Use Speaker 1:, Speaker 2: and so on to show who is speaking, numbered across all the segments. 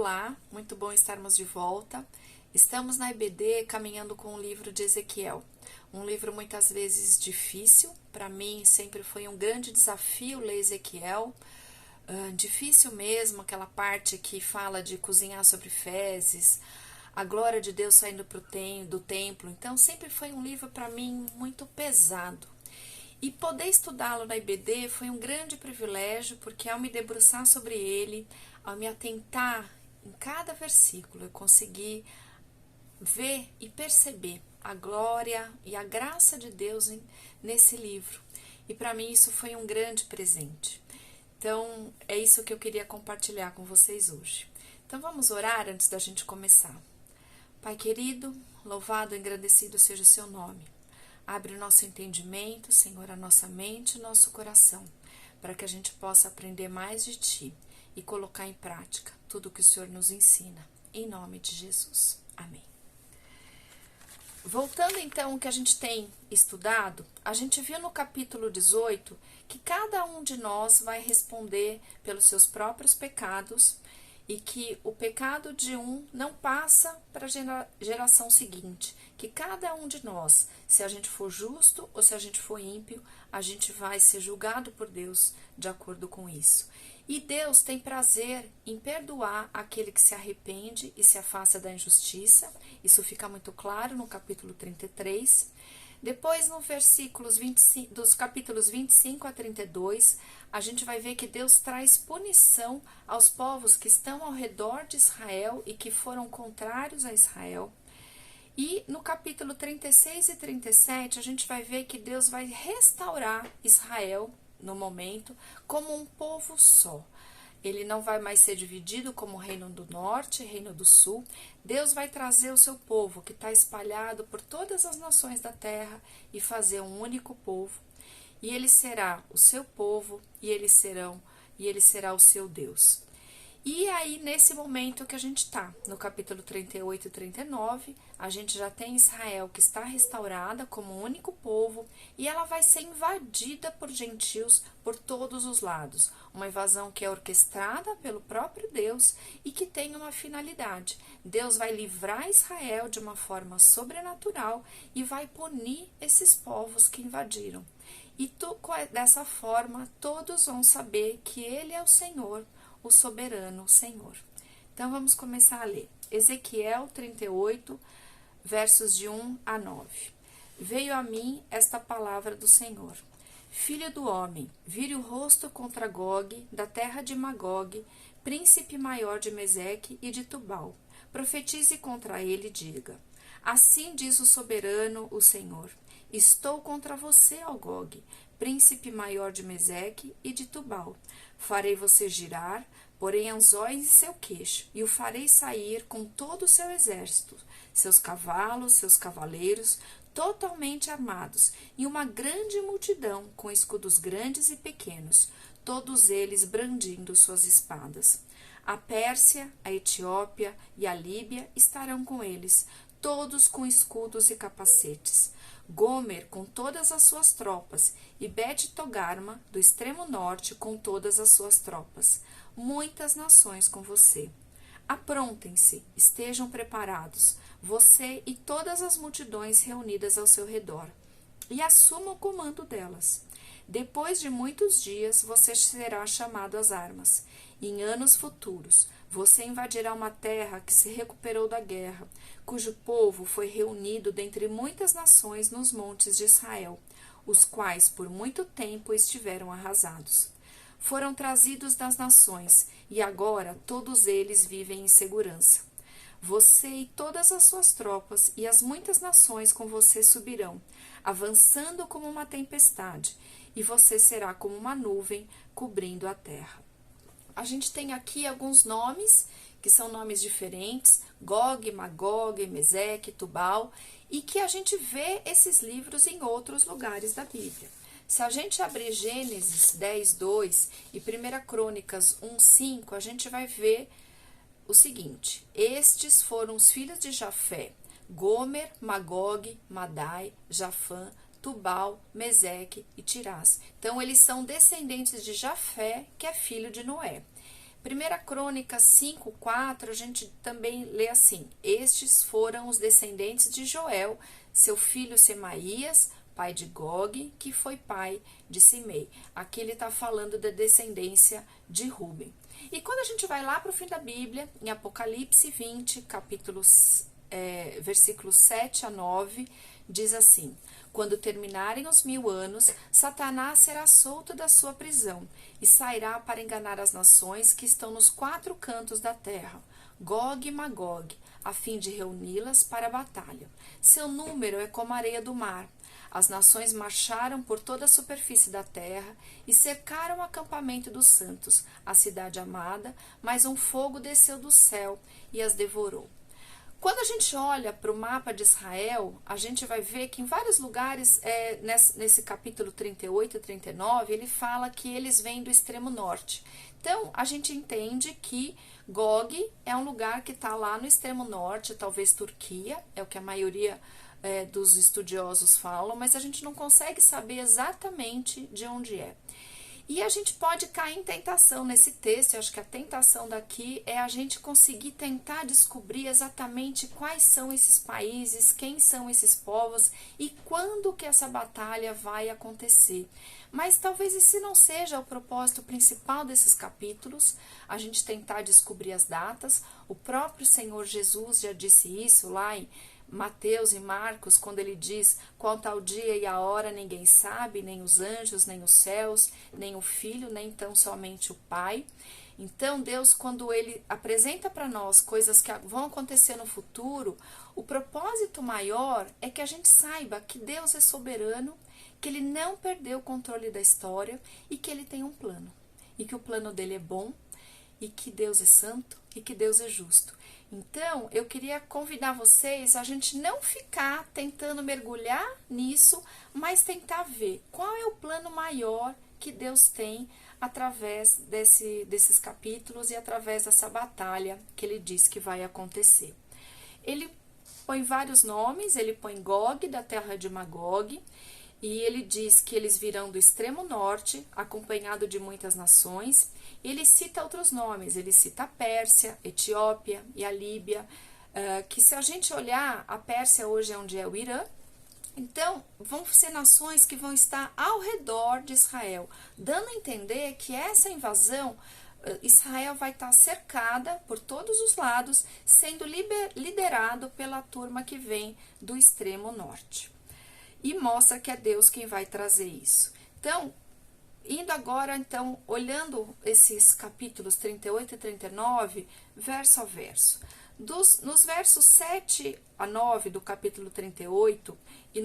Speaker 1: Olá, muito bom estarmos de volta. Estamos na EBD caminhando com o livro de Ezequiel. Um livro muitas vezes difícil, para mim sempre foi um grande desafio ler Ezequiel. Difícil mesmo, aquela parte que fala de cozinhar sobre fezes, a glória de Deus saindo do templo. Então sempre foi um livro para mim muito pesado. E poder estudá-lo na IBD foi um grande privilégio, porque ao me debruçar sobre ele, ao me atentar em cada versículo, eu consegui ver e perceber a glória e a graça de Deus nesse livro. E para mim isso foi um grande presente. Então é isso que eu queria compartilhar com vocês hoje. Então vamos orar antes da gente começar. Pai querido, louvado e engrandecido seja o seu nome. Abre o nosso entendimento, Senhor, a nossa mente e nosso coração, para que a gente possa aprender mais de Ti e colocar em prática tudo o que o Senhor nos ensina. Em nome de Jesus. Amém. Voltando então ao que a gente tem estudado, a gente viu no capítulo 18 que cada um de nós vai responder pelos seus próprios pecados e que o pecado de um não passa para a geração seguinte, que cada um de nós, se a gente for justo ou se a gente for ímpio, a gente vai ser julgado por Deus de acordo com isso. E Deus tem prazer em perdoar aquele que se arrepende e se afasta da injustiça. Isso fica muito claro no capítulo 33. Depois, no versículos 25, dos capítulos 25 a 32, a gente vai ver que Deus traz punição aos povos que estão ao redor de Israel e que foram contrários a Israel. E no capítulo 36 e 37, a gente vai ver que Deus vai restaurar Israel, no momento, como um povo só. Ele não vai mais ser dividido como reino do norte e reino do sul. Deus vai trazer o seu povo, que está espalhado por todas as nações da terra, e fazer um único povo. E ele será o seu povo, e ele será o seu Deus. E aí, nesse momento que a gente está, no capítulo 38 e 39, a gente já tem Israel que está restaurada como um único povo e ela vai ser invadida por gentios por todos os lados. Uma invasão que é orquestrada pelo próprio Deus e que tem uma finalidade. Deus vai livrar Israel de uma forma sobrenatural e vai punir esses povos que invadiram. E dessa forma, todos vão saber que Ele é o Senhor, o soberano Senhor. Então vamos começar a ler. Ezequiel 38, versos de 1 a 9. Veio a mim esta palavra do Senhor. Filho do homem, vire o rosto contra Gog, da terra de Magog, príncipe maior de Meseque e de Tubal. Profetize contra ele e diga: assim diz o soberano, o Senhor. Estou contra você, ó Gog, príncipe maior de Meseque e de Tubal. Farei você girar, porém anzóis em seu queixo, e o farei sair com todo o seu exército, seus cavalos, seus cavaleiros, totalmente armados, e uma grande multidão com escudos grandes e pequenos, todos eles brandindo suas espadas. A Pérsia, a Etiópia e a Líbia estarão com eles, todos com escudos e capacetes. Gomer com todas as suas tropas, e Bet-Togarma, do extremo norte, com todas as suas tropas. Muitas nações com você. Aprontem-se, estejam preparados, você e todas as multidões reunidas ao seu redor, e assuma o comando delas. Depois de muitos dias, você será chamado às armas. Em anos futuros, você invadirá uma terra que se recuperou da guerra, cujo povo foi reunido dentre muitas nações nos montes de Israel, os quais por muito tempo estiveram arrasados. Foram trazidos das nações, e agora todos eles vivem em segurança. Você e todas as suas tropas e as muitas nações com você subirão, avançando como uma tempestade, e você será como uma nuvem cobrindo a terra. A gente tem aqui alguns nomes, que são nomes diferentes, Gog, Magog, Meseque, Tubal, e que a gente vê esses livros em outros lugares da Bíblia. Se a gente abrir Gênesis 10, 2 e 1 Crônicas 1, 5, a gente vai ver o seguinte: estes foram os filhos de Jafé, Gomer, Magog, Madai, Jafã, Tubal, Meseque e Tirás. Então, eles são descendentes de Jafé, que é filho de Noé. Primeira Crônica 5:4, a gente também lê assim: estes foram os descendentes de Joel, seu filho Semaías, pai de Gog, que foi pai de Simei. Aqui ele está falando da descendência de Ruben. E quando a gente vai lá para o fim da Bíblia, em Apocalipse 20, versículos 7 a 9, diz assim: quando terminarem os 1000 anos, Satanás será solto da sua prisão e sairá para enganar as nações que estão nos 4 cantos da terra, Gog e Magog, a fim de reuni-las para a batalha. Seu número é como a areia do mar. As nações marcharam por toda a superfície da terra e cercaram o acampamento dos santos, a cidade amada, mas um fogo desceu do céu e as devorou. Quando a gente olha para o mapa de Israel, a gente vai ver que em vários lugares, nesse capítulo 38 e 39, ele fala que eles vêm do extremo norte. Então, a gente entende que Gog é um lugar que está lá no extremo norte, talvez Turquia, é o que a maioria dos estudiosos falam, mas a gente não consegue saber exatamente de onde é. E a gente pode cair em tentação nesse texto. Eu acho que a tentação daqui é a gente conseguir tentar descobrir exatamente quais são esses países, quem são esses povos e quando que essa batalha vai acontecer. Mas talvez esse não seja o propósito principal desses capítulos, a gente tentar descobrir as datas. O próprio Senhor Jesus já disse isso lá em Mateus e Marcos, quando ele diz: quanto ao dia e a hora ninguém sabe, nem os anjos, nem os céus, nem o Filho, nem tão somente o Pai. Então Deus, quando ele apresenta para nós coisas que vão acontecer no futuro, o propósito maior é que a gente saiba que Deus é soberano, que ele não perdeu o controle da história e que ele tem um plano. E que o plano dele é bom, e que Deus é santo, e que Deus é justo. Então, eu queria convidar vocês a gente não ficar tentando mergulhar nisso, mas tentar ver qual é o plano maior que Deus tem através desses capítulos e através dessa batalha que ele diz que vai acontecer. Ele põe vários nomes, ele põe Gog, da terra de Magog, e ele diz que eles virão do extremo norte, acompanhado de muitas nações. Ele cita outros nomes, ele cita a Pérsia, Etiópia e a Líbia, que se a gente olhar, a Pérsia hoje é onde é o Irã. Então, vão ser nações que vão estar ao redor de Israel, dando a entender que essa invasão, Israel vai estar cercada por todos os lados, sendo liderado pela turma que vem do extremo norte. E mostra que é Deus quem vai trazer isso. Então, indo agora, então, olhando esses capítulos 38 e 39, verso a verso. Nos versos 7 a 9 do capítulo 38 e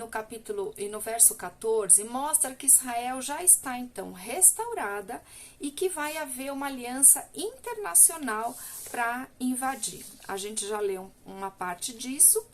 Speaker 1: no verso 14, mostra que Israel já está, então, restaurada e que vai haver uma aliança internacional para invadir. A gente já leu uma parte disso.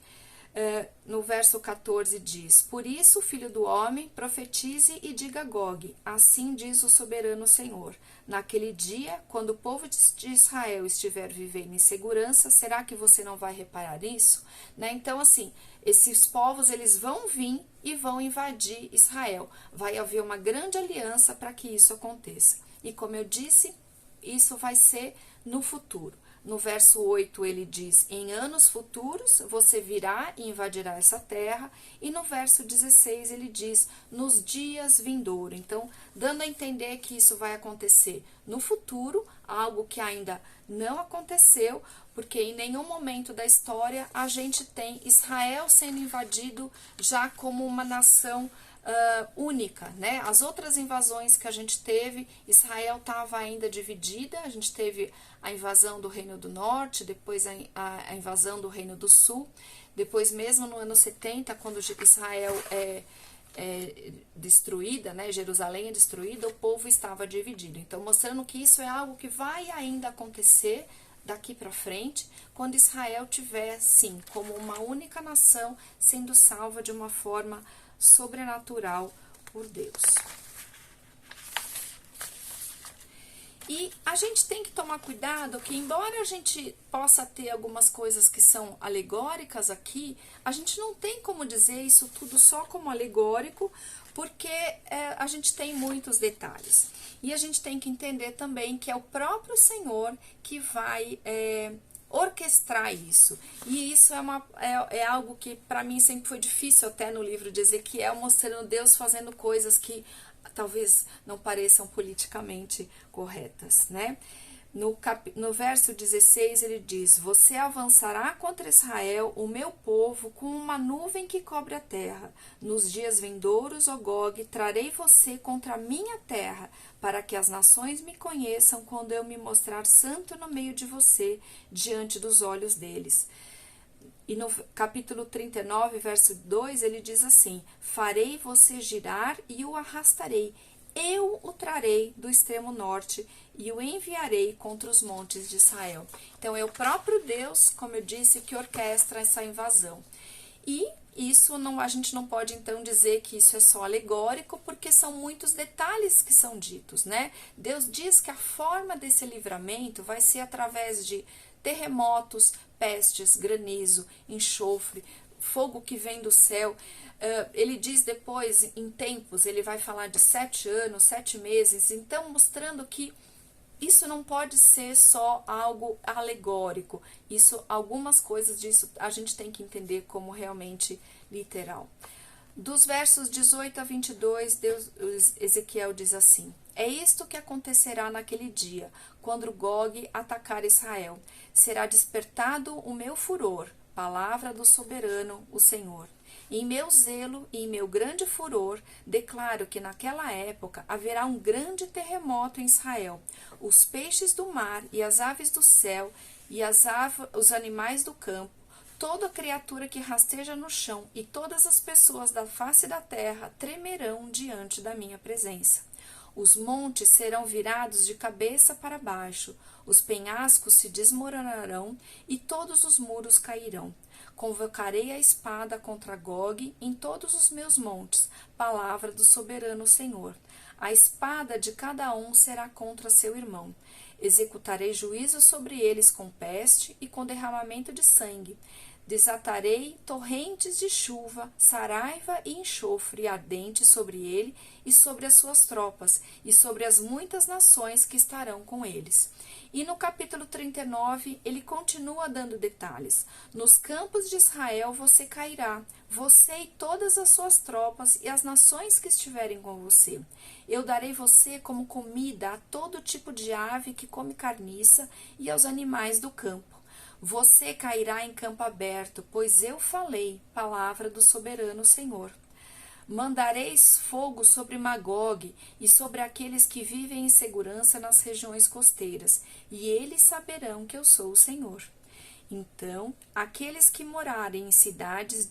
Speaker 1: No verso 14 diz: por isso, filho do homem, profetize e diga a Gog, assim diz o soberano Senhor, naquele dia, quando o povo de Israel estiver vivendo em segurança, será que você não vai reparar isso? Né? Então, assim, esses povos, eles vão vir e vão invadir Israel. Vai haver uma grande aliança para que isso aconteça. E como eu disse, isso vai ser no futuro. No verso 8 ele diz: em anos futuros você virá e invadirá essa terra. E no verso 16 ele diz: nos dias vindouros. Então, dando a entender que isso vai acontecer no futuro, algo que ainda não aconteceu, porque em nenhum momento da história a gente tem Israel sendo invadido já como uma nação única, né? As outras invasões que a gente teve, Israel estava ainda dividida. A gente teve a invasão do Reino do Norte, depois a invasão do Reino do Sul, depois mesmo no ano 70, quando Israel é destruída, né? Jerusalém é destruída, o povo estava dividido. Então, mostrando que isso é algo que vai ainda acontecer daqui para frente, quando Israel tiver, sim, como uma única nação, sendo salva de uma forma sobrenatural por Deus. E a gente tem que tomar cuidado que, embora a gente possa ter algumas coisas que são alegóricas aqui, a gente não tem como dizer isso tudo só como alegórico, porque a gente tem muitos detalhes. E a gente tem que entender também que é o próprio Senhor que vai orquestrar isso. E isso é algo que para mim sempre foi difícil, até no livro de Ezequiel, mostrando Deus fazendo coisas que talvez não pareçam politicamente corretas, né? No verso 16 ele diz: Você avançará contra Israel, o meu povo, com uma nuvem que cobre a terra. Nos dias vindouros, ó Gog, trarei você contra a minha terra, para que as nações me conheçam quando eu me mostrar santo no meio de você, diante dos olhos deles. E no capítulo 39, verso 2, ele diz assim: Farei você girar e o arrastarei. Eu o trarei do extremo norte e o enviarei contra os montes de Israel. Então, é o próprio Deus, como eu disse, que orquestra essa invasão. E isso não, a gente não pode então dizer que isso é só alegórico, porque são muitos detalhes que são ditos, né? Deus diz que a forma desse livramento vai ser através de terremotos, pestes, granizo, enxofre, fogo que vem do céu. Ele diz depois, em tempos, ele vai falar de 7 anos, 7 meses, então mostrando que isso não pode ser só algo alegórico. Isso, algumas coisas disso a gente tem que entender como realmente literal. Dos versos 18 a 22, Ezequiel diz assim: É isto que acontecerá naquele dia, quando Gog atacar Israel. Será despertado o meu furor, palavra do soberano, o Senhor. Em meu zelo e em meu grande furor, declaro que naquela época haverá um grande terremoto em Israel. Os peixes do mar e as aves do céu e os animais do campo, toda criatura que rasteja no chão e todas as pessoas da face da terra tremerão diante da minha presença. Os montes serão virados de cabeça para baixo, os penhascos se desmoronarão e todos os muros cairão. Convocarei a espada contra Gog em todos os meus montes, palavra do soberano Senhor. A espada de cada um será contra seu irmão. Executarei juízo sobre eles com peste e com derramamento de sangue. Desatarei torrentes de chuva, saraiva e enxofre ardente sobre ele e sobre as suas tropas, e sobre as muitas nações que estarão com eles. E no capítulo 39, ele continua dando detalhes. Nos campos de Israel você cairá, você e todas as suas tropas e as nações que estiverem com você. Eu darei você como comida a todo tipo de ave que come carniça e aos animais do campo. Você cairá em campo aberto, pois eu falei, palavra do soberano Senhor. Mandareis fogo sobre Magog e sobre aqueles que vivem em segurança nas regiões costeiras, e eles saberão que eu sou o Senhor. Então, aqueles que morarem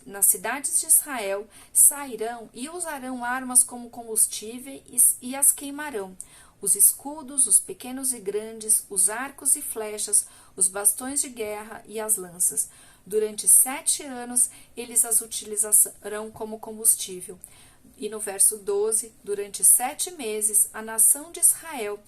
Speaker 1: nas cidades de Israel, sairão e usarão armas como combustível e as queimarão. Os escudos, os pequenos e grandes, os arcos e flechas, os bastões de guerra e as lanças. Durante 7 anos, eles as utilizarão como combustível. E no verso 12, durante 7 meses, a nação de Israel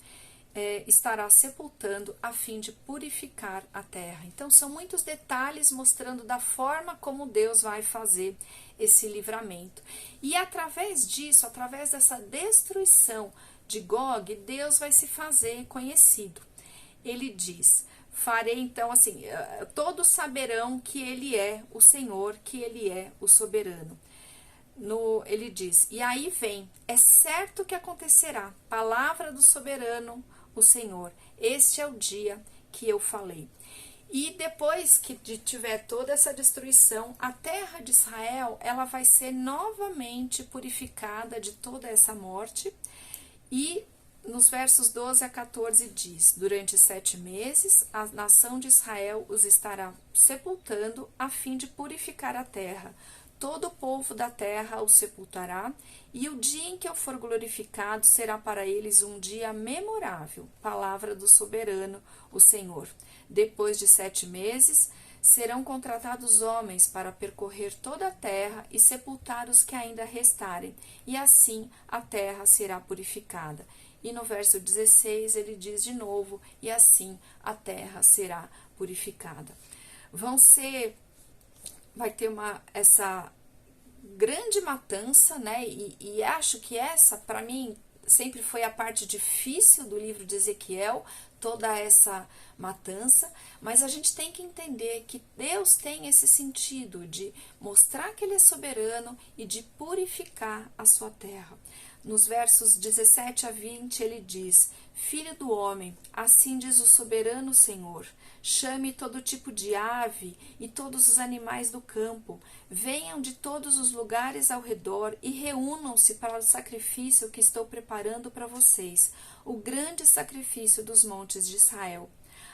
Speaker 1: estará sepultando a fim de purificar a terra. Então, são muitos detalhes mostrando da forma como Deus vai fazer esse livramento. E através disso, através dessa destruição de Gog, Deus vai se fazer conhecido. Ele diz: farei então assim, todos saberão que ele é o Senhor, que ele é o soberano. Ele diz: e aí vem, é certo que acontecerá, palavra do soberano, o Senhor, este é o dia que eu falei. E depois que tiver toda essa destruição, a terra de Israel, ela vai ser novamente purificada de toda essa morte. E nos versos 12 a 14 diz: durante 7 meses, a nação de Israel os estará sepultando a fim de purificar a terra. Todo o povo da terra o sepultará, e o dia em que eu for glorificado será para eles um dia memorável. Palavra do soberano, o Senhor. Depois de 7 meses, serão contratados homens para percorrer toda a terra e sepultar os que ainda restarem, e assim a terra será purificada. E no verso 16 ele diz de novo: e assim a terra será purificada. Vai ter grande matança, né? E acho que essa, para mim, sempre foi a parte difícil do livro de Ezequiel, toda essa matança, mas a gente tem que entender que Deus tem esse sentido de mostrar que Ele é soberano e de purificar a sua terra. Nos versos 17 a 20, ele diz: Filho do homem, assim diz o soberano Senhor, chame todo tipo de ave e todos os animais do campo, venham de todos os lugares ao redor e reúnam-se para o sacrifício que estou preparando para vocês, o grande sacrifício dos montes de Israel.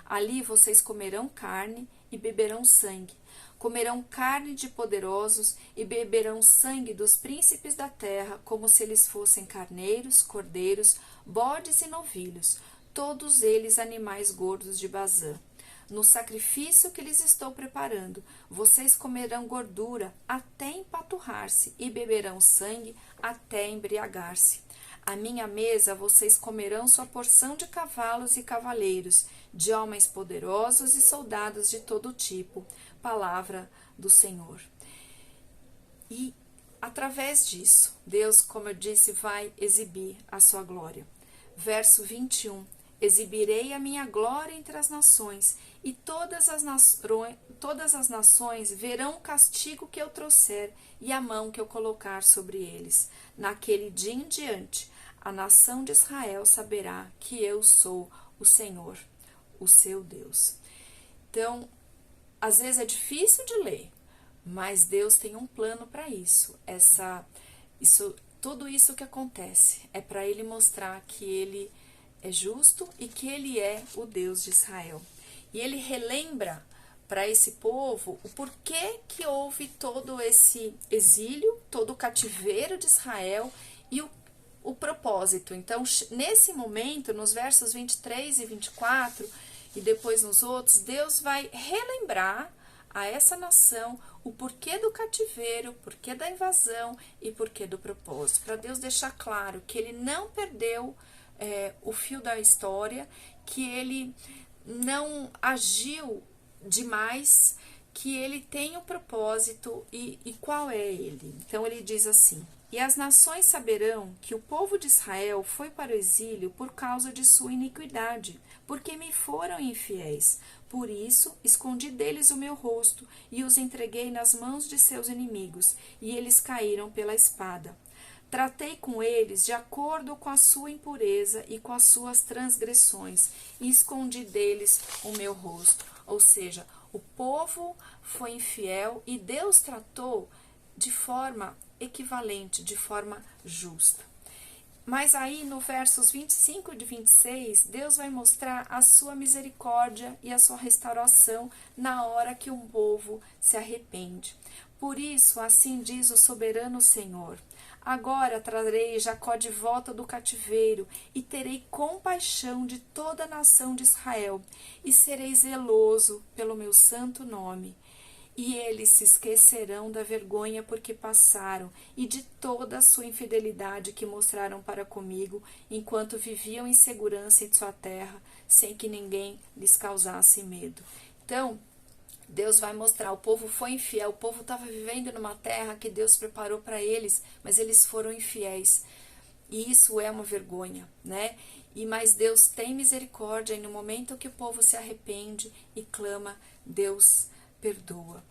Speaker 1: Ali vocês comerão carne e beberão sangue. Comerão carne de poderosos e beberão sangue dos príncipes da terra, como se eles fossem carneiros, cordeiros, bodes e novilhos, todos eles animais gordos de Bazã. No sacrifício que lhes estou preparando, vocês comerão gordura até empaturrar-se e beberão sangue até embriagar-se. À minha mesa vocês comerão sua porção de cavalos e cavaleiros, de homens poderosos e soldados de todo tipo. Palavra do Senhor. E através disso, Deus, como eu disse, vai exibir a sua glória. Verso 21. Exibirei a minha glória entre as nações, e todas as nações verão o castigo que eu trouxer e a mão que eu colocar sobre eles. Naquele dia em diante, a nação de Israel saberá que eu sou o Senhor, o seu Deus. Então, às vezes é difícil de ler, mas Deus tem um plano para isso. Tudo isso que acontece é para Ele mostrar que Ele é justo e que Ele é o Deus de Israel. E Ele relembra para esse povo o porquê que houve todo esse exílio, todo o cativeiro de Israel e o propósito. Então, nesse momento, nos versos 23 e 24, e depois nos outros, Deus vai relembrar a essa nação o porquê do cativeiro, o porquê da invasão e porquê do propósito. Para Deus deixar claro que Ele não perdeu o fio da história, que Ele não agiu demais, que Ele tem o propósito e qual é Ele. Então Ele diz assim: E as nações saberão que o povo de Israel foi para o exílio por causa de sua iniquidade, porque me foram infiéis. Por isso, escondi deles o meu rosto e os entreguei nas mãos de seus inimigos, e eles caíram pela espada. Tratei com eles de acordo com a sua impureza e com as suas transgressões, e escondi deles o meu rosto. Ou seja, o povo foi infiel e Deus tratou de forma equivalente, de forma justa. Mas aí no versos 25 e 26, Deus vai mostrar a sua misericórdia e a sua restauração na hora que um povo se arrepende. Por isso, assim diz o soberano Senhor: Agora trarei Jacó de volta do cativeiro e terei compaixão de toda a nação de Israel e serei zeloso pelo meu santo nome. E eles se esquecerão da vergonha porque passaram e de toda a sua infidelidade que mostraram para comigo, enquanto viviam em segurança em sua terra, sem que ninguém lhes causasse medo. Então, Deus vai mostrar, o povo foi infiel, o povo estava vivendo numa terra que Deus preparou para eles, mas eles foram infiéis. E isso é uma vergonha, né? Mas Deus tem misericórdia e no momento que o povo se arrepende e clama, Deus perdoa.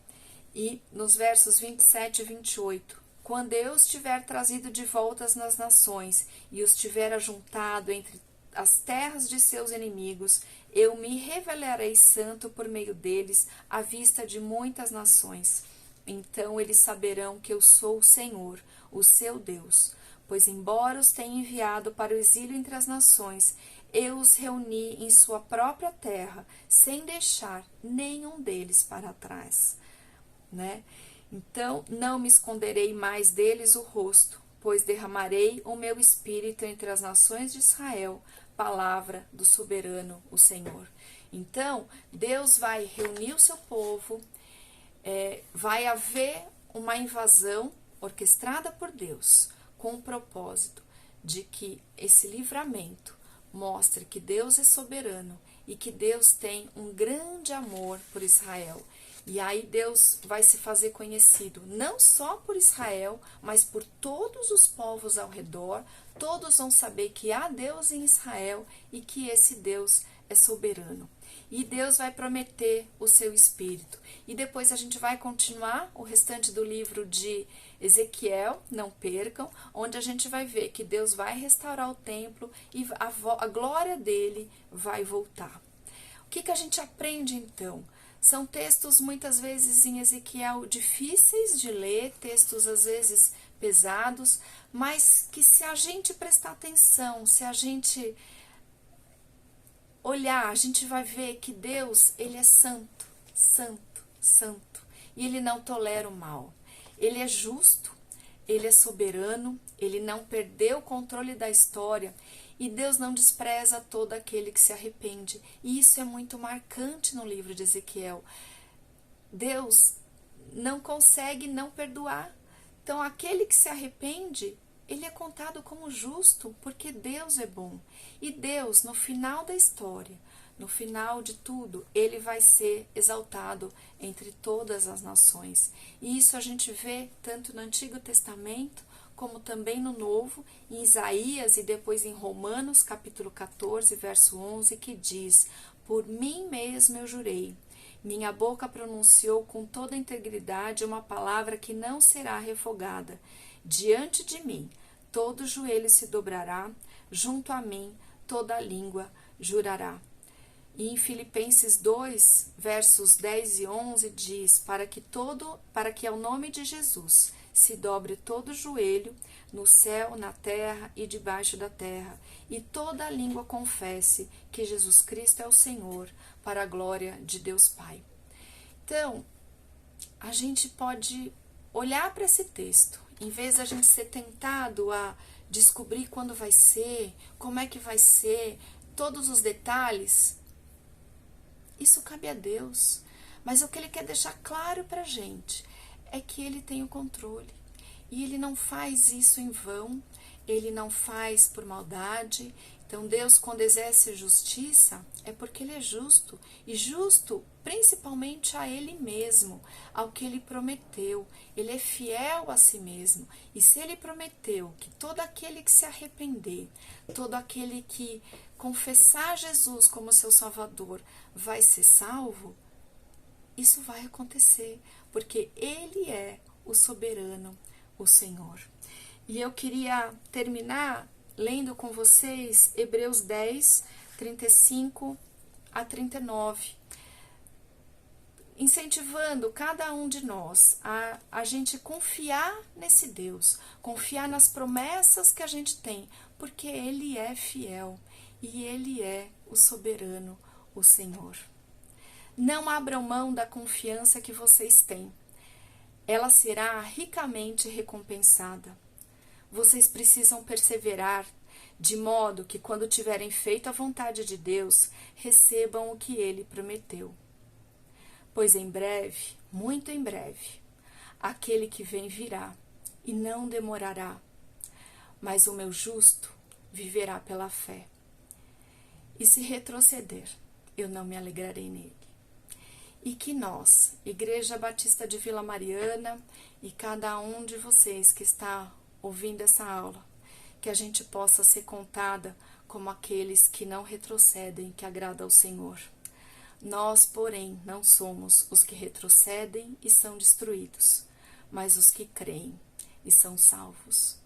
Speaker 1: E nos versos 27 e 28, quando eu os tiver trazido de volta nas nações e os tiver ajuntado entre as terras de seus inimigos, eu me revelarei santo por meio deles à vista de muitas nações. Então eles saberão que eu sou o Senhor, o seu Deus. Pois embora os tenha enviado para o exílio entre as nações, eu os reuni em sua própria terra, sem deixar nenhum deles para trás. Né? Então, não me esconderei mais deles o rosto, pois derramarei o meu espírito entre as nações de Israel, palavra do soberano, o Senhor. Então, Deus vai reunir o seu povo, vai haver uma invasão orquestrada por Deus, com o propósito de que esse livramento mostre que Deus é soberano e que Deus tem um grande amor por Israel. E aí Deus vai se fazer conhecido não só por Israel, mas por todos os povos ao redor. Todos vão saber que há Deus em Israel e que esse Deus é soberano. E Deus vai prometer o seu espírito. E depois a gente vai continuar o restante do livro de Ezequiel, não percam, onde a gente vai ver que Deus vai restaurar o templo e a glória dele vai voltar. O que a gente aprende então? São textos muitas vezes em Ezequiel difíceis de ler, textos às vezes pesados, mas que se a gente prestar atenção, se a gente olhar, a gente vai ver que Deus, ele é santo, santo, santo, e ele não tolera o mal. Ele é justo, ele é soberano, ele não perdeu o controle da história, e Deus não despreza todo aquele que se arrepende. E isso é muito marcante no livro de Ezequiel. Deus não consegue não perdoar. Então, aquele que se arrepende, ele é contado como justo, porque Deus é bom. E Deus, no final da história, no final de tudo, ele vai ser exaltado entre todas as nações. E isso a gente vê tanto no Antigo Testamento, como também no Novo, em Isaías e depois em Romanos, capítulo 14, verso 11, que diz: por mim mesmo eu jurei, minha boca pronunciou com toda integridade uma palavra que não será revogada. Diante de mim, todo joelho se dobrará, junto a mim, toda língua jurará. E em Filipenses 2, versos 10 e 11, diz: para que ao nome de Jesus se dobre todo joelho, no céu, na terra e debaixo da terra, e toda língua confesse que Jesus Cristo é o Senhor, para a glória de Deus Pai. Então, a gente pode olhar para esse texto, em vez de a gente ser tentado a descobrir quando vai ser, como é que vai ser, todos os detalhes. Isso cabe a Deus, mas o que ele quer deixar claro para a gente é que ele tem o controle. E ele não faz isso em vão, ele não faz por maldade. Então Deus, quando exerce justiça, é porque ele é justo. E justo principalmente a ele mesmo, ao que ele prometeu. Ele é fiel a si mesmo. E se ele prometeu que todo aquele que se arrepender, todo aquele que confessar Jesus como seu Salvador vai ser salvo, isso vai acontecer, porque ele é o soberano, o Senhor. E eu queria terminar lendo com vocês Hebreus 10, 35 a 39, incentivando cada um de nós a gente confiar nesse Deus, confiar nas promessas que a gente tem, porque ele é fiel e ele é o soberano, o Senhor. Não abram mão da confiança que vocês têm. Ela será ricamente recompensada. Vocês precisam perseverar, de modo que, quando tiverem feito a vontade de Deus, recebam o que ele prometeu. Pois em breve, muito em breve, aquele que vem virá, e não demorará. Mas o meu justo viverá pela fé. E se retroceder, eu não me alegrarei nele. E que nós, Igreja Batista de Vila Mariana, e cada um de vocês que está ouvindo essa aula, que a gente possa ser contada como aqueles que não retrocedem, que agrada ao Senhor. Nós, porém, não somos os que retrocedem e são destruídos, mas os que creem e são salvos.